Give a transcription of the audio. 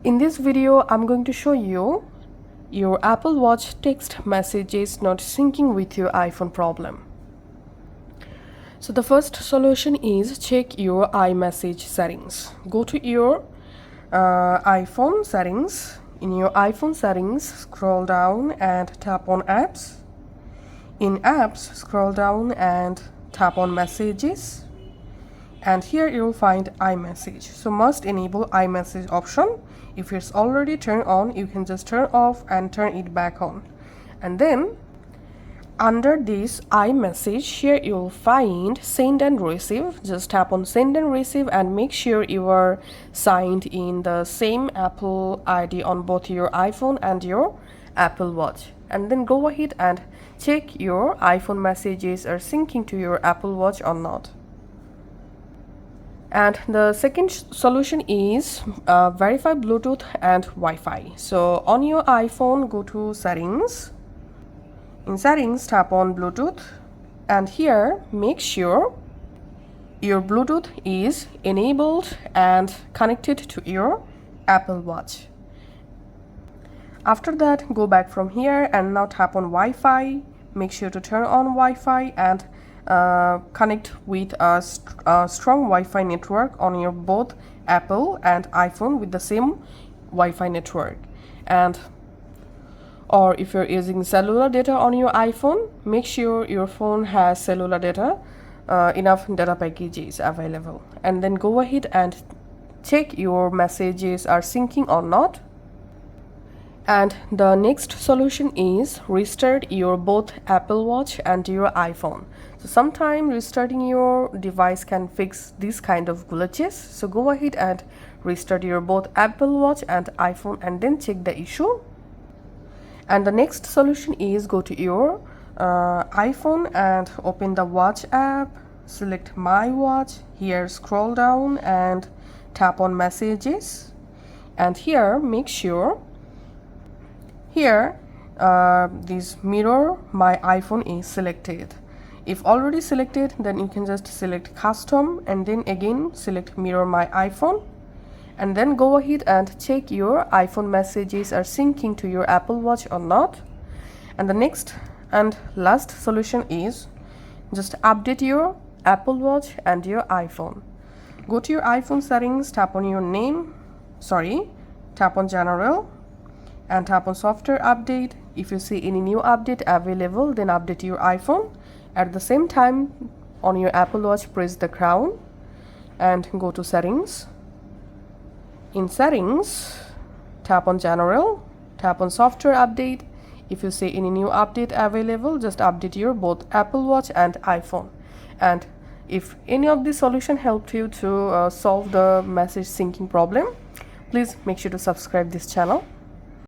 In this video, I'm going to show you your Apple Watch text messages not syncing with your iPhone problem. So the first solution is check your iMessage settings. Go to your iPhone settings. In your iPhone settings, scroll down and tap on apps. In apps, scroll down and tap on messages. And here you will find iMessage. So must enable iMessage option. If it's already turned on, you can just turn off and turn it back on. And then under this iMessage, here you will find send and receive. Just tap on send and receive and make sure you are signed in the same Apple ID on both your iPhone and your Apple Watch. And then go ahead and check your iPhone messages are syncing to your Apple Watch or not. And the second solution is verify Bluetooth and Wi-Fi. So on your iPhone, go to settings. In settings, tap on Bluetooth, and here make sure your Bluetooth is enabled and connected to your Apple Watch. After that, go back from here and now tap on Wi-Fi. Make sure to turn on Wi-Fi and connect with a strong Wi-Fi network on your both Apple and iPhone with the same Wi-Fi network. And or if you're using cellular data on your iPhone, make sure your phone has cellular data, enough data packages available. And then go ahead and check your messages are syncing or not. And the next solution is restart your both Apple Watch and your iPhone. So sometimes restarting your device can fix this kind of glitches. So go ahead and restart your both Apple Watch and iPhone and then check the issue. And the next solution is go to your iPhone and open the Watch app, select My Watch. Here scroll down and tap on Messages. And here make sure here this mirror my iPhone is selected. If already selected, then you can just select custom and then again select mirror my iPhone, and then go ahead and check your iPhone messages are syncing to your Apple Watch or not. And the next and last solution is just update your Apple Watch and your iPhone. Go to your iPhone settings, tap on your tap on general and tap on software update. If you see any new update available, then update your iPhone. At the same time, on your Apple Watch, press the crown and go to settings. In settings, tap on general, tap on software update. If you see any new update available, just update your both Apple Watch and iPhone. And if any of this solution helped you to solve the message syncing problem, please make sure to subscribe this channel.